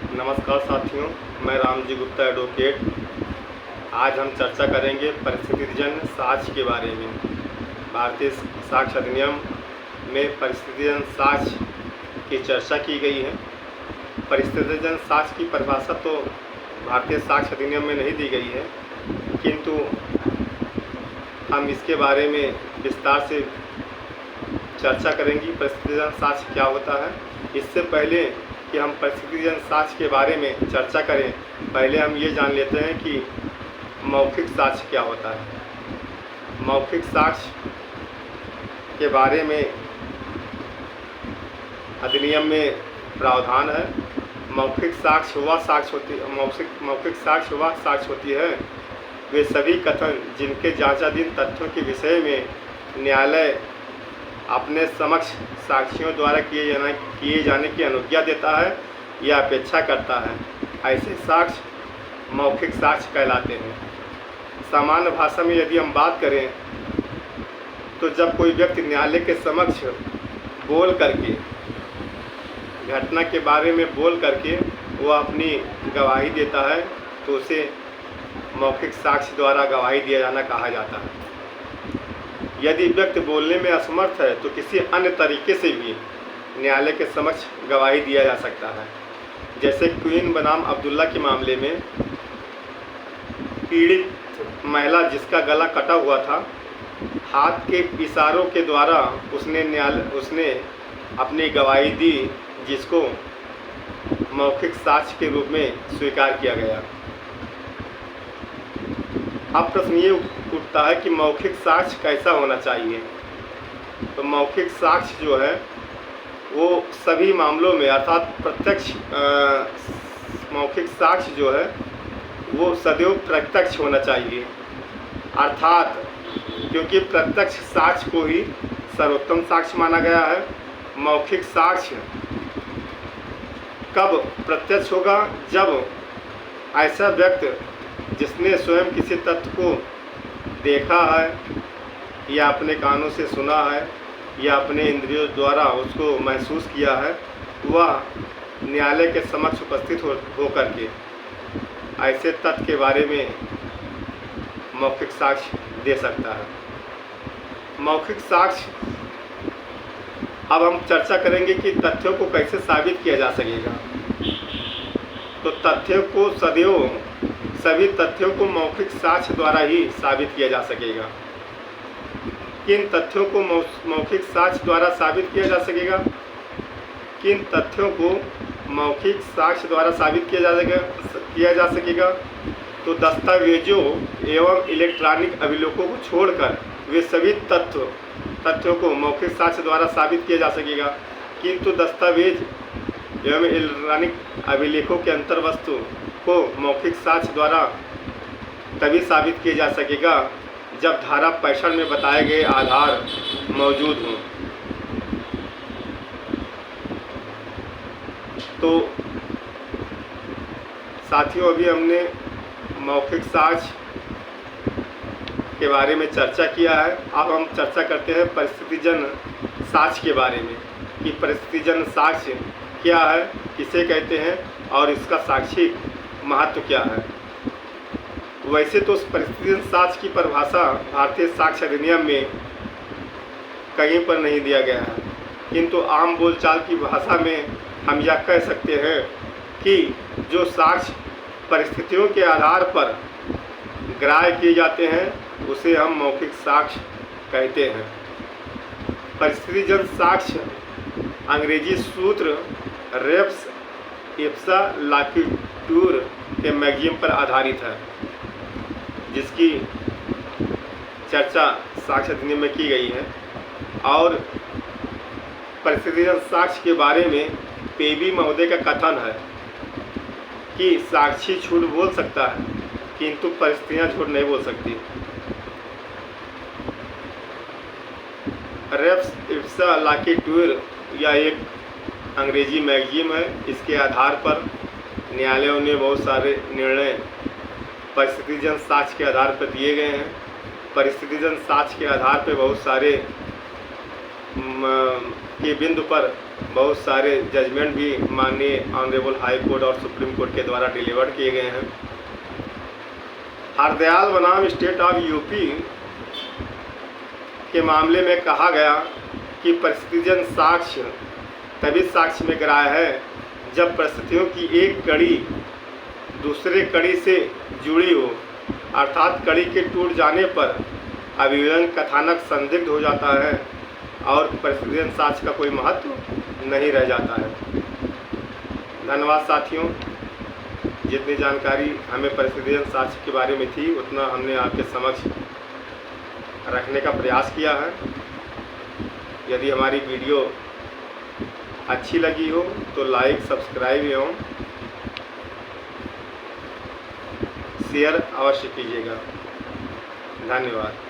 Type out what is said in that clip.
नमस्कार साथियों, मैं रामजी गुप्ता एडवोकेट। आज हम चर्चा करेंगे परिस्थितिजन्य साक्ष्य के बारे में। भारतीय साक्ष्य अधिनियम में परिस्थितिजन्य साक्ष्य की चर्चा की गई है। परिस्थितिजन्य साक्ष्य की परिभाषा तो भारतीय साक्ष्य अधिनियम में नहीं दी गई है, किंतु हम इसके बारे में विस्तार से चर्चा करेंगे। परिस्थितिजन्य साक्ष्य क्या होता है। इससे पहले कि हम परिस्थितिजन्य साक्ष्य के बारे में चर्चा करें, पहले हम ये जान लेते हैं कि मौखिक साक्ष्य क्या होता है। मौखिक साक्ष्य के बारे में अधिनियम में प्रावधान है। मौखिक साक्ष्य वह साक्ष्य होती है वे सभी कथन जिनके जांचाधीन तथ्यों के विषय में न्यायालय अपने समक्ष साक्षियों द्वारा किए जाने की अनुज्ञा देता है या अपेक्षा करता है। ऐसे साक्ष्य मौखिक साक्ष्य कहलाते हैं। सामान्य भाषा में यदि हम बात करें तो जब कोई व्यक्ति न्यायालय के समक्ष बोल करके, घटना के बारे में बोल करके वो अपनी गवाही देता है तो उसे मौखिक साक्ष्य द्वारा गवाही दिया जाना कहा जाता है। यदि व्यक्ति बोलने में असमर्थ है तो किसी अन्य तरीके से भी न्यायालय के समक्ष गवाही दिया जा सकता है। जैसे क्वीन बनाम अब्दुल्ला के मामले में पीड़ित महिला जिसका गला कटा हुआ था, हाथ के इशारों के द्वारा उसने अपनी गवाही दी, जिसको मौखिक साक्ष्य के रूप में स्वीकार किया गया। अब प्रश्न ये उठता है कि मौखिक साक्ष्य कैसा होना चाहिए। तो मौखिक साक्ष्य जो है वो सभी मामलों में, अर्थात प्रत्यक्ष मौखिक साक्ष्य जो है वो सदैव प्रत्यक्ष होना चाहिए। अर्थात क्योंकि प्रत्यक्ष साक्ष्य को ही सर्वोत्तम साक्ष्य माना गया है। मौखिक साक्ष्य कब प्रत्यक्ष होगा? जब ऐसा व्यक्ति जिसने स्वयं किसी तथ्य को देखा है या अपने कानों से सुना है या अपने इंद्रियों द्वारा उसको महसूस किया है, वह न्यायालय के समक्ष उपस्थित हो करके ऐसे तथ्य के बारे में मौखिक साक्ष्य दे सकता है। मौखिक साक्ष्य, अब हम चर्चा करेंगे कि तथ्यों को कैसे साबित किया जा सकेगा। तो तथ्यों को सभी तथ्यों को मौखिक साक्ष्य द्वारा ही साबित किया जा सकेगा। किन तथ्यों को मौखिक साक्ष्य द्वारा साबित किया जा सकेगा? किन तथ्यों को मौखिक साक्ष्य द्वारा साबित किया जा सकेगा? तो दस्तावेजों एवं इलेक्ट्रॉनिक अभिलेखों को छोड़कर वे सभी तथ्यों को मौखिक साक्ष्य द्वारा साबित किया जा सकेगा। किंतु दस्तावेज एवं इलेक्ट्रॉनिक अभिलेखों के अंतर वस्तु को मौखिक साक्ष्य द्वारा तभी साबित किया जा सकेगा जब धारा 65 में बताए गए आधार मौजूद हों। तो साथियों, अभी हमने मौखिक साक्ष्य के बारे में चर्चा किया है। अब हम चर्चा करते हैं परिस्थितिजन्य साक्ष्य के बारे में कि परिस्थितिजन्य साक्ष्य क्या है, किसे कहते हैं और इसका साक्षी महत्व क्या है। वैसे तो परिस्थितिजन्य साक्ष्य की परिभाषा भारतीय साक्ष्य अधिनियम में कहीं पर नहीं दिया गया है, किंतु आम बोलचाल की भाषा में हम यह कह सकते हैं कि जो साक्ष्य परिस्थितियों के आधार पर ग्राह्य किए जाते हैं उसे हम मौखिक साक्ष्य कहते हैं। परिस्थितिजन्य साक्ष्य अंग्रेजी सूत्र रेप्स इप्सा लाक्यूटूर के मैगजीम पर आधारित है, जिसकी चर्चा साक्ष्य अधिनियम में की गई है। और परिस्थितिजन्य साक्ष्य के बारे में पेबी महोदय का कथन है कि साक्षी झूठ बोल सकता है किंतु परिस्थितियां झूठ नहीं बोल सकती। रेप्स इप्सा लाक्यूटूर यह एक अंग्रेजी मैगजीन है। इसके आधार पर न्यायालयों ने बहुत सारे निर्णय परिस्थितिजन्य साक्ष्य के आधार पर दिए गए हैं। परिस्थितिजन्य साक्ष्य के आधार पर बहुत सारे के बिंदु पर बहुत सारे जजमेंट भी माननीय ऑनरेबल हाई कोर्ट और सुप्रीम कोर्ट के द्वारा डिलीवर्ड किए गए हैं। हरदयाल बनाम स्टेट ऑफ यूपी के मामले में कहा गया कि परिस्थितिजन्य साक्ष्य तभी साक्ष्य में ग्राह्य है जब परिस्थितियों की एक कड़ी दूसरे कड़ी से जुड़ी हो, अर्थात कड़ी के टूट जाने पर अभियोजन कथानक संदिग्ध हो जाता है और परिस्थितिजन्य साक्ष्य का कोई महत्व नहीं रह जाता है। धन्यवाद साथियों, जितनी जानकारी हमें परिस्थितिजन्य साक्ष्य के बारे में थी उतना हमने आपके समक्ष रखने का प्रयास किया है। यदि हमारी वीडियो अच्छी लगी हो तो लाइक, सब्सक्राइब एवं शेयर अवश्य कीजिएगा। धन्यवाद।